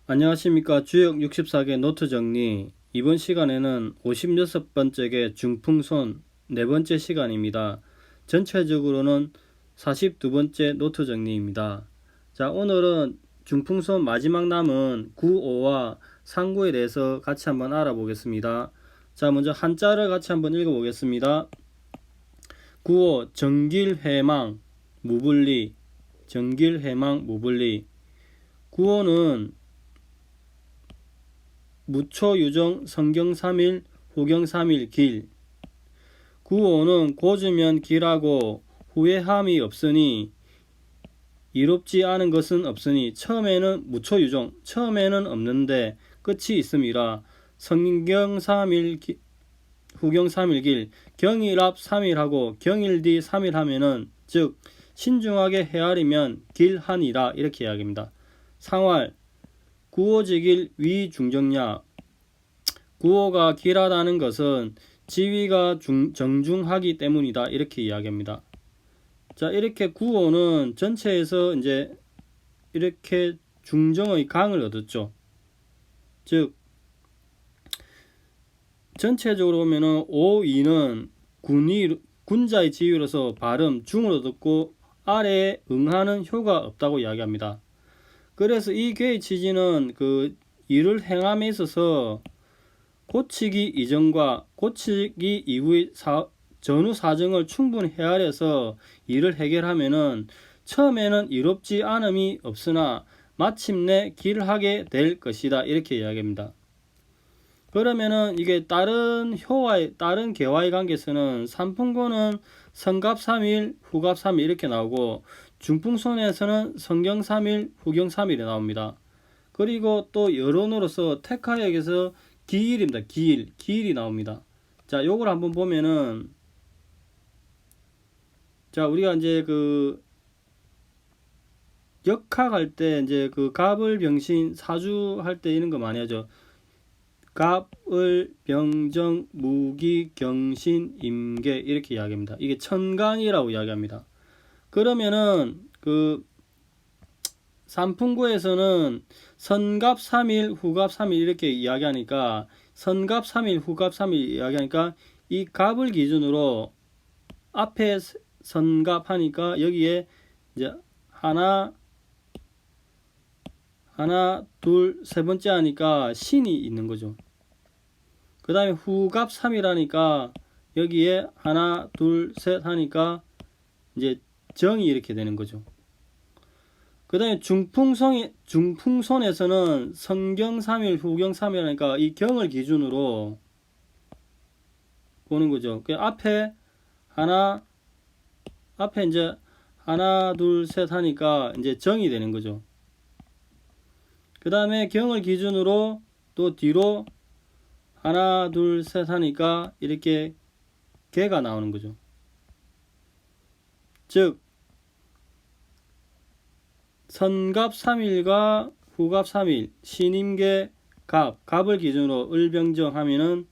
안녕하십니까. 주역 64개 노트 정리. 이번 시간에는 56번째의 중풍손 네 번째 시간입니다. 전체적으로는 42번째 노트 정리입니다. 자, 오늘은 중풍손 마지막 남은 9호와 상구에 대해서 같이 한번 알아보겠습니다. 자, 먼저 한자를 같이 한번 읽어보겠습니다. 9호 정길회망 무불리. 정길회망 무불리. 9호는 무초유종 성경3일 후경3일 길. 9호는 고주면 길하고 후회함이 없으니 이롭지 않은 것은 없으니 처음에는 무초유종 처음에는 없는데 끝이 있음이라. 성경3일 후경3일 길. 경일 앞 3일하고 경일 뒤 3일 하면은 즉 신중하게 헤아리면 길하니라 이렇게 이야기합니다. 상활 9호지길 위중정야. 9호가 길하다는 것은 지위가 정중하기 때문이다 이렇게 이야기합니다. 자, 이렇게 9호는 전체에서 이제 이렇게 중정의 강을 얻었죠. 즉 전체적으로 보면은 5위는 군자의 지위로서 발음 중을 얻었고 아래에 응하는 효가 없다고 이야기합니다. 그래서 이 괴의 취지는 그 일을 행함에 있어서 고치기 이전과 고치기 이후의 전후 사정을 충분히 헤아려서 일을 해결하면은 처음에는 이롭지 않음이 없으나 마침내 길하게 될 것이다 이렇게 이야기합니다. 그러면은 이게 다른 계와의 관계에서는 삼풍고는 성갑 3일 후갑 3일 이렇게 나오고 중풍손에서는 성경 3일 후경 3일이 나옵니다. 그리고 또 여론으로서 테카역에서 기일입니다. 기일이 나옵니다. 자, 요걸 한번 보면은 자, 우리가 이제 그 역학할 때 이제 그 갑을 병신 사주 할 때 이런 거 많이 하죠. 갑을 병정 무기 경신 임계 이렇게 이야기합니다. 이게 천간이라고 이야기합니다. 그러면은 그 삼풍구에서는 선갑 3일 후갑 3일 이렇게 이야기하니까 선갑 3일 후갑 3일 이야기하니까 이 갑을 기준으로 앞에 선갑 하니까 여기에 이제 하나 둘 세 번째 하니까 신이 있는 거죠. 그 다음에 후갑 3일 하니까 여기에 하나 둘 셋 하니까 이제 정이 이렇게 되는 거죠. 그 다음에 중풍손에서는 성경 3일 후경 3일 하니까 이 경을 기준으로 보는 거죠. 그 앞에 이제 하나 둘 셋 하니까 이제 정이 되는 거죠. 그 다음에 경을 기준으로 또 뒤로 하나 둘 셋 하니까 이렇게 개가 나오는 거죠. 즉 선갑 3일과 후갑 3일 신임계 갑을 기준으로 을병정 하면은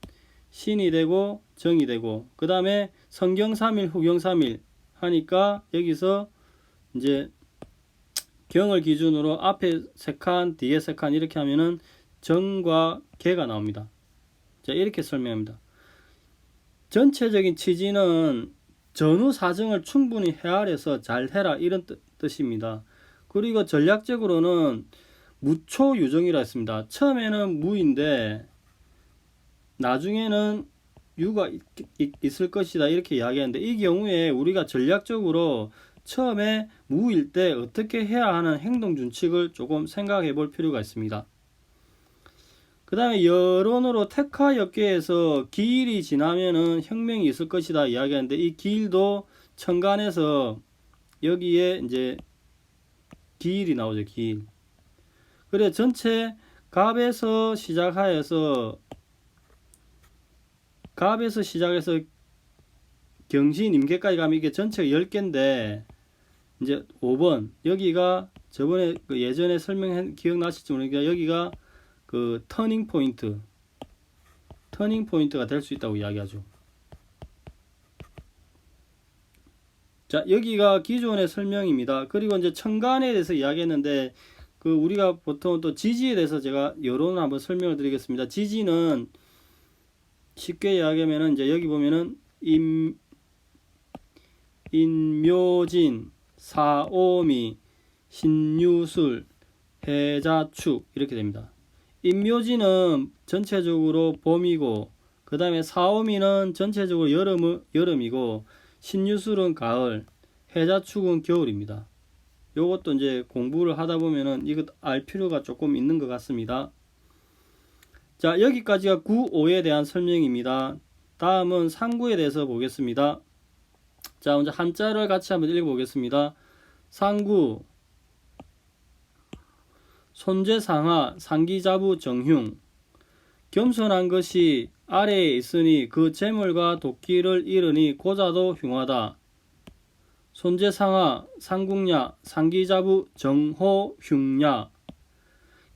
신이 되고 정이 되고, 그 다음에 성경 3일 후경 3일 하니까 여기서 이제 경을 기준으로 앞에 3칸 뒤에 3칸 이렇게 하면은 정과 개가 나옵니다. 자, 이렇게 설명합니다. 전체적인 취지는 전후 사정을 충분히 헤아려서 잘 해라 이런 뜻입니다. 그리고 전략적으로는 무초유정이라 했습니다. 처음에는 무인데 나중에는 유가 있을 것이다 이렇게 이야기하는데, 이 경우에 우리가 전략적으로 처음에 무일 때 어떻게 해야 하는 행동 준칙을 조금 생각해 볼 필요가 있습니다. 그 다음에 여론으로 테카역계에서 기일이 지나면은 혁명이 있을 것이다 이야기하는데, 이 기일도 천간에서 여기에 이제 기일이 나오죠. 기일. 그래 전체 갑에서 시작해서 경신 임계까지 가면 이게 전체가 10개인데 이제 5번 여기가 저번에 그 예전에 기억나실지 모르겠는데 여기가 그 터닝 포인트가 될 수 있다고 이야기하죠. 자, 여기가 기존의 설명입니다. 그리고 이제 천간에 대해서 이야기했는데 그 우리가 보통 또 지지에 대해서 제가 여론을 한번 설명을 드리겠습니다. 지지는 쉽게 이야기하면은 이제 여기 보면은 인묘진, 사오미, 신유술, 해자축 이렇게 됩니다. 인묘진은 전체적으로 봄이고, 그 다음에 사오미는 전체적으로 여름이고, 신유술은 가을, 해자축은 겨울입니다. 요것도 이제 공부를 하다 보면은 이것 알 필요가 조금 있는 것 같습니다. 자, 여기까지가 구오에 대한 설명입니다. 다음은 상구에 대해서 보겠습니다. 자, 먼저 한자를 같이 한번 읽어보겠습니다. 상구, 손재상하, 상기자부 정흉. 겸손한 것이 아래에 있으니 그 재물과 도끼를 잃으니 고자도 흉하다. 손재상하, 상국야, 상기자부 정호흉야.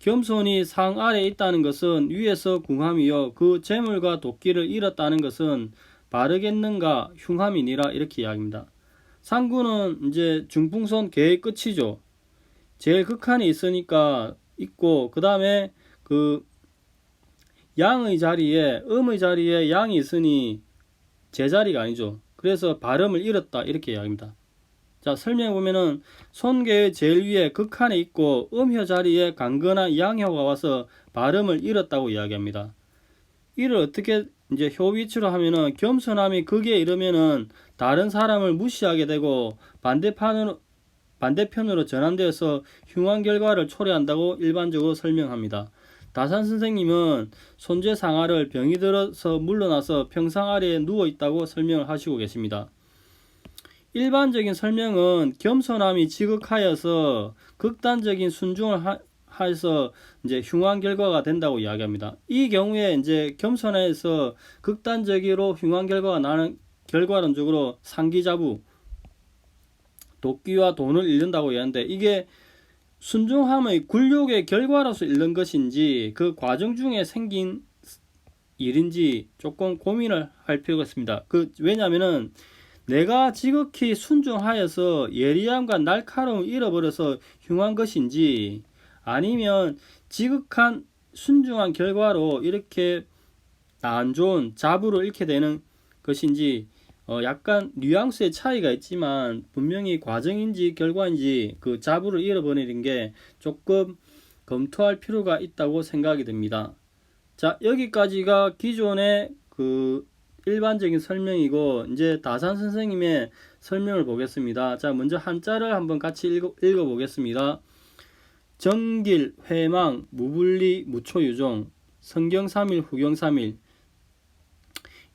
겸손이 상 아래에 있다는 것은 위에서 궁함이요 그 재물과 도끼를 잃었다는 것은 바르겠는가 흉함이니라, 이렇게 이야기합니다. 상구는 이제 중풍선 개의 끝이죠. 제일 극한에 있으니까 있고, 그 다음에 그 양의 자리에, 음의 자리에 양이 있으니 제자리가 아니죠. 그래서 발음을 잃었다, 이렇게 이야기합니다. 자, 설명해 보면은 손개의 제일 위에 극한에 있고 음혀 자리에 강건한 양혀가 와서 발음을 잃었다고 이야기합니다. 이를 어떻게 이제 효비치로 하면은 겸손함이 극에 이르면은 다른 사람을 무시하게 되고 반대편으로 전환되어서 흉한 결과를 초래한다고 일반적으로 설명합니다. 다산 선생님은 손재상하를 병이 들어서 물러나서 평상 아래에 누워 있다고 설명을 하시고 계십니다. 일반적인 설명은 겸손함이 지극하여서 극단적인 순종을 해서 이제 흉한 결과가 된다고 이야기합니다. 이 경우에 이제 겸손해서 극단적으로 흉한 결과가 나는 결과론적으로 상기자부, 도끼와 돈을 잃는다고 이야기하는데, 이게 순종함의 굴욕의 결과로서 잃는 것인지 그 과정 중에 생긴 일인지 조금 고민을 할 필요가 있습니다. 왜냐하면은 내가 지극히 순종하여서 예리함과 날카로움을 잃어버려서 흉한 것인지, 아니면 지극한 순종한 결과로 이렇게 안 좋은 자부를 잃게 되는 것인지, 약간 뉘앙스의 차이가 있지만 분명히 과정인지 결과인지 그 자부를 잃어버리는 게 조금 검토할 필요가 있다고 생각이 듭니다. 자, 여기까지가 기존의 그 일반적인 설명이고, 이제 다산 선생님의 설명을 보겠습니다. 자, 먼저 한자를 한번 같이 읽어 보겠습니다. 정길, 회망, 무분리, 무초유종, 성경 3일, 후경 3일.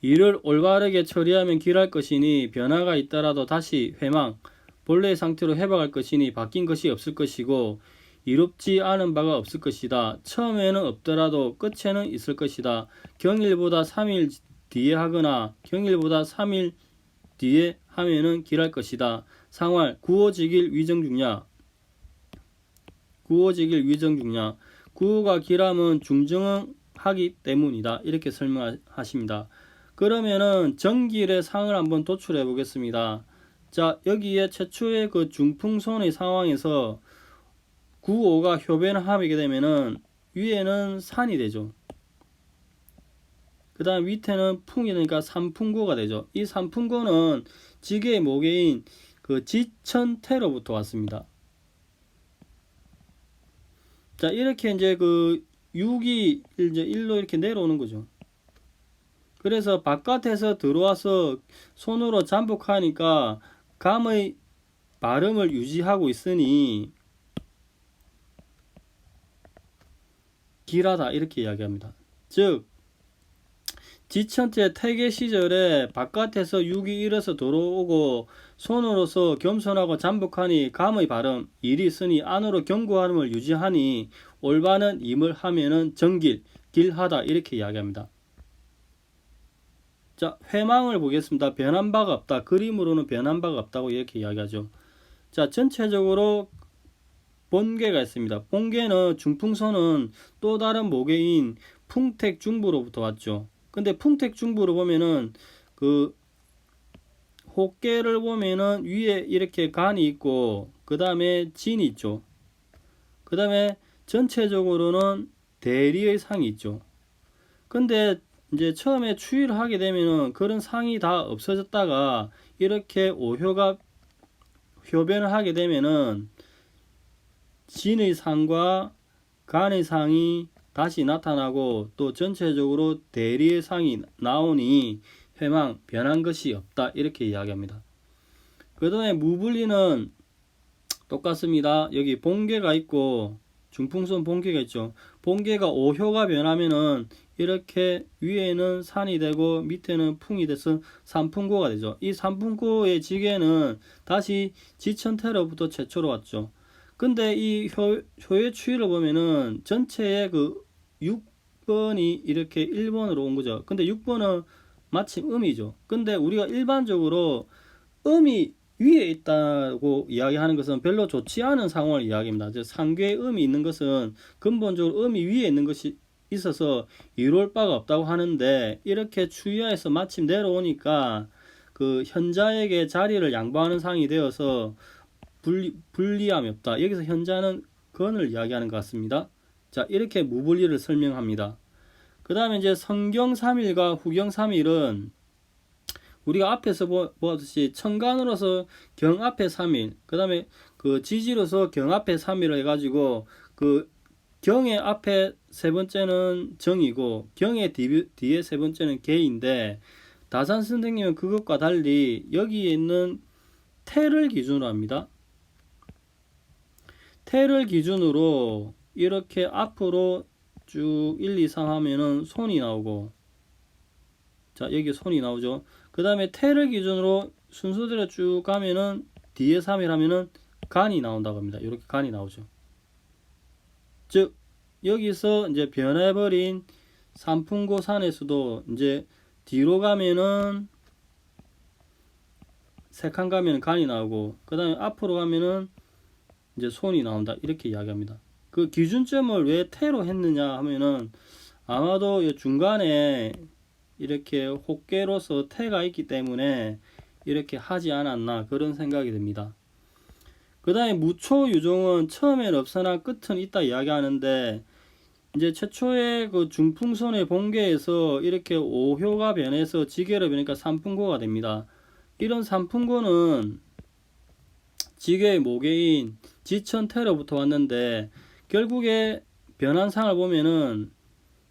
이를 올바르게 처리하면 길할 것이니 변화가 있더라도 다시 회망, 본래의 상태로 회복할 것이니 바뀐 것이 없을 것이고 이롭지 않은 바가 없을 것이다. 처음에는 없더라도 끝에는 있을 것이다. 경일보다 3일 뒤에 하거나 경일보다 3일 뒤에 하면은 길할 것이다. 상활, 구호직일 위정중야. 구호직일 위정중야. 구호가 길함은 중정하기 때문이다. 이렇게 설명하십니다. 그러면은 정길의 상을 한번 도출해 보겠습니다. 자, 여기에 최초의 그 중풍손의 상황에서 구호가 효변함이게 되면은 위에는 산이 되죠. 그 다음 밑에는 풍이 되니까 삼풍고가 되죠. 이 삼풍고는 지게의 모계인 그 지천태로부터 왔습니다. 자, 이렇게 이제 그 6이 이제 1로 이렇게 내려오는 거죠. 그래서 바깥에서 들어와서 손으로 잠복하니까 감의 발음을 유지하고 있으니 길하다, 이렇게 이야기합니다. 즉 지천태 태계 시절에 바깥에서 6이 일어서 들어오고 손으로서 겸손하고 잠복하니 감의 발음 일이 있으니 안으로 경고함을 유지하니 올바른 임을 하면은 정길, 길하다, 이렇게 이야기합니다. 자, 회망을 보겠습니다. 변한 바가 없다. 그림으로는 변한 바가 없다고 이렇게 이야기하죠. 자, 전체적으로 본계가 있습니다. 본계는 중풍선은 또 다른 모계인 풍택중부로부터 왔죠. 근데 풍택중부로 보면은 그 호계를 보면은 위에 이렇게 간이 있고 그 다음에 진이 있죠. 그 다음에 전체적으로는 대리의 상이 있죠. 근데 이제 처음에 추위를 하게 되면은 그런 상이 다 없어졌다가 이렇게 오효가 효변을 하게 되면은 진의 상과 간의 상이 다시 나타나고 또 전체적으로 대리의 상이 나오니 회망 변한 것이 없다 이렇게 이야기합니다. 그 다음에 무분리는 똑같습니다. 여기 본계가 있고 중풍선 본계가 있죠. 본계가 오효가 변하면은 이렇게 위에는 산이 되고 밑에는 풍이 돼서 삼풍고가 되죠. 이 삼풍고의 지계는 다시 지천태로부터 최초로 왔죠. 근데 이 효의 추이를 보면은 전체의 그 6번이 이렇게 1번으로 온 거죠. 근데 6번은 마침 음이죠. 근데 우리가 일반적으로 음이 위에 있다고 이야기하는 것은 별로 좋지 않은 상황을 이야기합니다. 즉 상괴에 음이 있는 것은 근본적으로 음이 위에 있는 것이 있어서 이룰 바가 없다고 하는데 이렇게 추위하에서 마침 내려오니까 그 현자에게 자리를 양보하는 상이 되어서 불리함이 없다. 여기서 현자는 건을 이야기하는 것 같습니다. 자, 이렇게 무분리를 설명합니다. 그 다음에 이제 성경 3일과 후경 3일은 우리가 앞에서 보았듯이 천간으로서 경 앞에 3일, 그 다음에 그 지지로서 경 앞에 3일을 해가지고 그 경의 앞에 세 번째는 정이고 경의 뒤에 세 번째는 개인데 다산 선생님은 그것과 달리 여기에 있는 태를 기준으로 합니다. 태를 기준으로 이렇게 앞으로 쭉 1, 2, 3 하면은 손이 나오고, 자 여기 손이 나오죠. 그 다음에 태를 기준으로 순서대로 쭉 가면은 뒤에 3일 하면은 간이 나온다고 합니다. 이렇게 간이 나오죠. 즉 여기서 이제 변해버린 삼풍고 산에서도 이제 뒤로 가면은 세 칸 가면 간이 나오고 그 다음에 앞으로 가면은 이제 손이 나온다 이렇게 이야기합니다. 그 기준점을 왜 태로 했느냐 하면은 아마도 중간에 이렇게 혹계로서 태가 있기 때문에 이렇게 하지 않았나 그런 생각이 듭니다. 그 다음에 무초유종은 처음엔 없으나 끝은 있다 이야기하는데 이제 최초의 그 중풍선의 본계에서 이렇게 오효가 변해서 지계로 변하니까 삼풍고가 됩니다. 이런 삼풍고는 지계의 모계인 지천태로부터 왔는데 결국에 변한 상을 보면은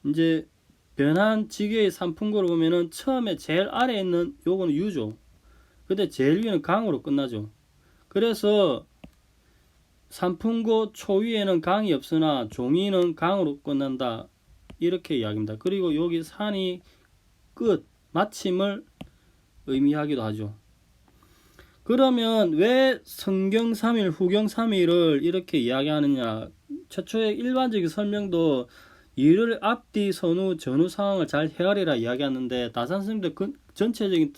이제 변한 지계의 삼풍고를 보면은 처음에 제일 아래에 있는 요거는 유죠. 근데 제일 위는 강으로 끝나죠. 그래서 삼풍고 초위에는 강이 없으나 종이는 강으로 끝난다 이렇게 이야기합니다. 그리고 여기 산이 끝 마침을 의미하기도 하죠. 그러면 왜 성경 3일 후경 3일을 이렇게 이야기하느냐. 최초의 일반적인 설명도 이를 앞뒤 선후 전후 상황을 잘 헤아리라 이야기하는데 다산 스님들 전체적인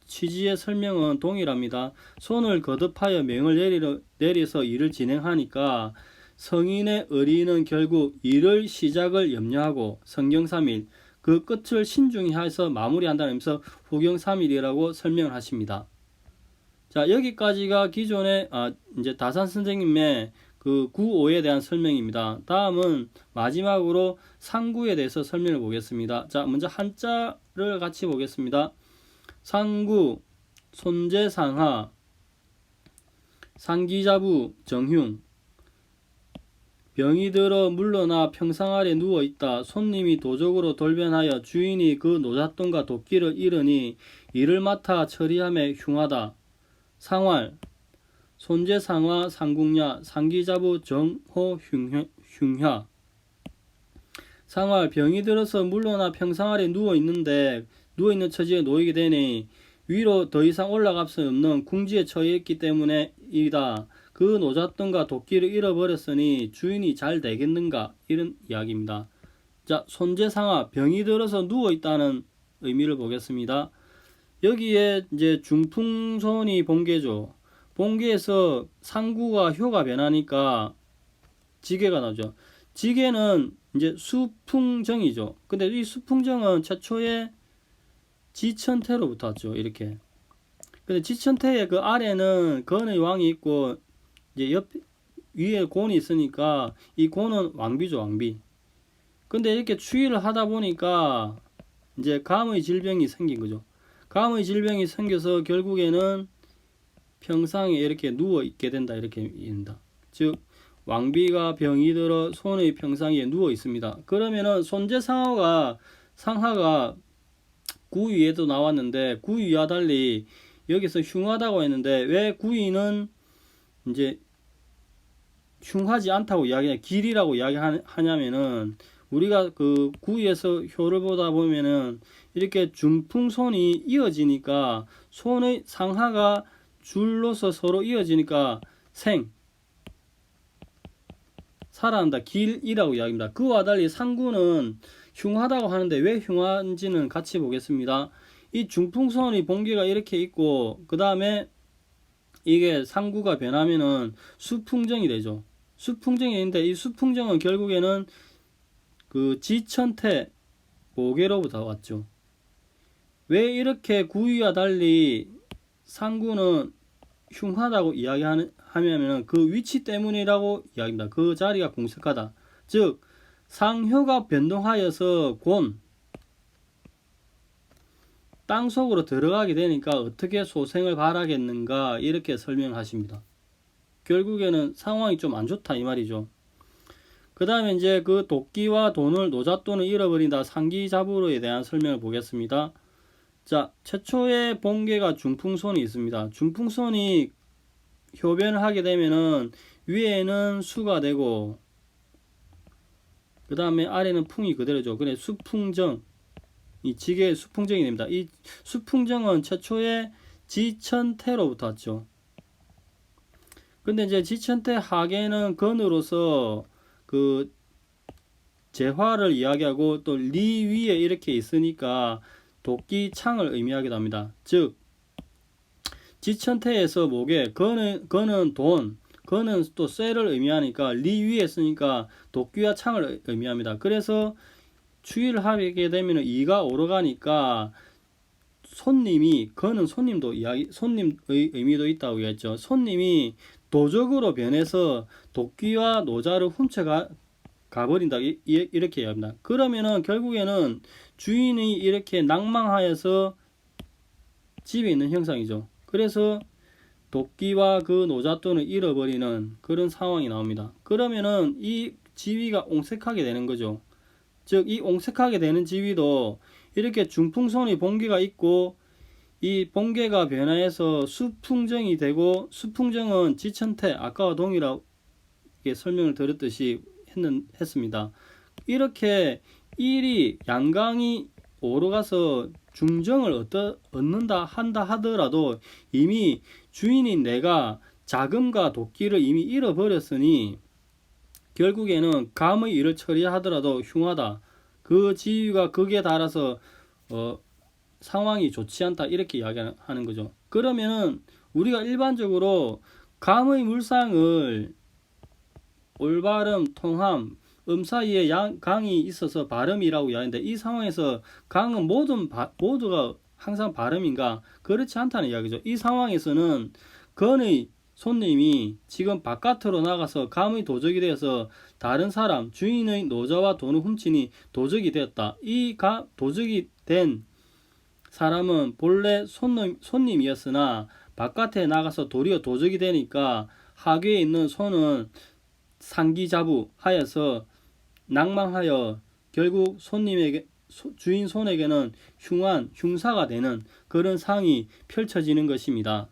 취지의 설명은 동일합니다. 손을 거듭하여 명을 내려서 일을 진행하니까 성인의 의리는 결국 일을 시작을 염려하고 성경 3일 그 끝을 신중히 해서 마무리한다는 의미에서 후경 3일이라고 설명을 하십니다. 자, 여기까지가 기존의 이제 다산 선생님의 그 구오에 대한 설명입니다. 다음은 마지막으로 상구에 대해서 설명을 보겠습니다. 자, 먼저 한자를 같이 보겠습니다. 상구, 손재상하, 상기자부, 정흉. 병이 들어 물러나 평상 아래 누워있다. 손님이 도적으로 돌변하여 주인이 그 노잣돈과 도끼를 잃으니 이를 맡아 처리함에 흉하다. 상활, 손재상화, 상궁야, 상기자부, 정호, 흉야. 상활, 병이 들어서 물러나 평상 아래 누워있는데 누워있는 처지에 놓이게 되니 위로 더 이상 올라갈 수 없는 궁지에 처해 있기 때문에이다. 그 노잣돈과 도끼를 잃어버렸으니 주인이 잘 되겠는가 이런 이야기입니다. 자, 손재상화, 병이 들어서 누워있다는 의미를 보겠습니다. 여기에 이제 중풍선이 본계죠. 본계에서 상구가 효가 변하니까 지계가 나오죠. 지계는 이제 수풍정이죠. 근데 이 수풍정은 최초에 지천태로부터 왔죠. 이렇게. 근데 지천태의 그 아래는 건의 왕이 있고 이제 위에 곤이 있으니까 이 곤은 왕비죠, 왕비. 근데 이렇게 추위를 하다 보니까 이제 감의 질병이 생긴 거죠. 감의 질병이 생겨서 결국에는 평상에 이렇게 누워 있게 된다, 이렇게 얘기합니다. 즉 왕비가 병이 들어 손의 평상에 누워 있습니다. 그러면은 손재 상하가 구위에도 나왔는데 구위와 달리 여기서 흉하다고 했는데 왜 구위는 이제 흉하지 않다고 이야기해 길이라고 이야기하냐면은 우리가 그 구위에서 효를 보다 보면은 이렇게 중풍손이 이어지니까 손의 상하가 줄로서 서로 이어지니까 살아난다, 길이라고 이야기합니다. 그와 달리 상구는 흉하다고 하는데 왜 흉한지는 같이 보겠습니다. 이 중풍선이 봉기가 이렇게 있고 그 다음에 이게 상구가 변하면은 수풍정이 되죠. 수풍정이 있는데 이 수풍정은 결국에는 그 지천태 모계로부터 왔죠. 왜 이렇게 구위와 달리 상구는 흉하다고 이야기하냐면 그 위치 때문이라고 이야기합니다. 그 자리가 공색하다. 즉 상효가 변동하여서 땅속으로 들어가게 되니까 어떻게 소생을 바라겠는가 이렇게 설명하십니다. 결국에는 상황이 좀 안 좋다 이 말이죠. 그 다음에 이제 그 도끼와 돈을 노잣돈을 잃어버린다 상기자부로에 대한 설명을 보겠습니다. 자, 최초의 본계가 중풍손이 있습니다. 중풍손이 효변을 하게 되면은 위에는 수가 되고 그 다음에 아래는 풍이 그대로죠. 그래 수풍정, 이 지게의 수풍정이 됩니다. 이 수풍정은 최초의 지천태로부터 왔죠. 근데 이제 지천태 하계는 건으로서 그 재화를 이야기하고 또 리 위에 이렇게 있으니까 도끼 창을 의미하기도 합니다. 즉 지천태에서 목에 건은 돈, 건은 또 쇠를 의미하니까 리 위에 쓰니까 도끼와 창을 의미합니다. 그래서 추위를 하게 되면 이가 오르가니까 손님이, 건은 손님의 의미도 있다고 했죠. 손님이 도적으로 변해서 도끼와 노자를 훔쳐가 버린다 이렇게 이야기합니다. 그러면은 결국에는 주인이 이렇게 낭망하여서 집에 있는 형상이죠. 그래서 도끼와 그 노잣돈을 잃어버리는 그런 상황이 나옵니다. 그러면은 이 지위가 옹색하게 되는 거죠. 즉 이 옹색하게 되는 지위도 이렇게 중풍손이 본계가 있고 이 본계가 변화해서 수풍정이 되고 수풍정은 지천태 아까와 동일하게 설명을 드렸듯이 했습니다. 이렇게 일이 양강이 오르가서 중정을 얻는다 한다 하더라도 이미 주인인 내가 자금과 도끼를 이미 잃어버렸으니 결국에는 감의 일을 처리하더라도 흉하다. 그 지위가 극에 달아서 상황이 좋지 않다 이렇게 이야기하는 거죠. 그러면은 우리가 일반적으로 감의 물상을 올바름, 통함, 사이에 강이 있어서 발음이라고 이야기하는데 이 상황에서 강은 모두가 항상 발음인가? 그렇지 않다는 이야기죠. 이 상황에서는 건의 손님이 지금 바깥으로 나가서 감의 도적이 되어서 다른 사람, 주인의 노자와 돈을 훔치니 도적이 되었다. 이 도적이 된 사람은 본래 손님이었으나 바깥에 나가서 도리어 도적이 되니까 하계에 있는 손은 상기자부 하여서 낭망하여 결국 주인 손에게는 흉사가 되는 그런 상이 펼쳐지는 것입니다.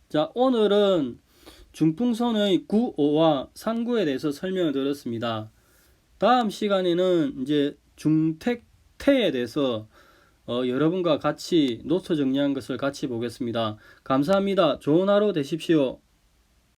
자, 오늘은 중풍선의 구오와 상구에 대해서 설명을 드렸습니다. 다음 시간에는 이제 중택태에 대해서 여러분과 같이 노트 정리한 것을 같이 보겠습니다. 감사합니다. 좋은 하루 되십시오.